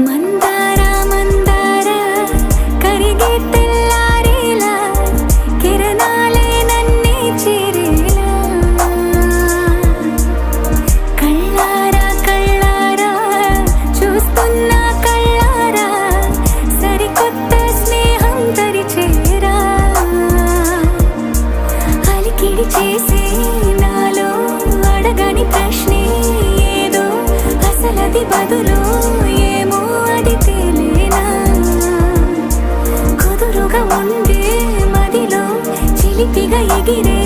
మందార మందార కరిగే తెల్లారేలా కిరణాలే నన్నే చేరేలా కళ్ళారా కళ్ళారా చూస్తున్నా కళ్ళారా సరికొత్త స్నేహం తరిచేరా అలికిడి చేసే నాలో అడగని ప్రశ్నే ఏదో అసలది బదులు ఏమో అది తేలేనా కుదురుగా ఉండే మదిలో చిలిపిగా ఎగిరే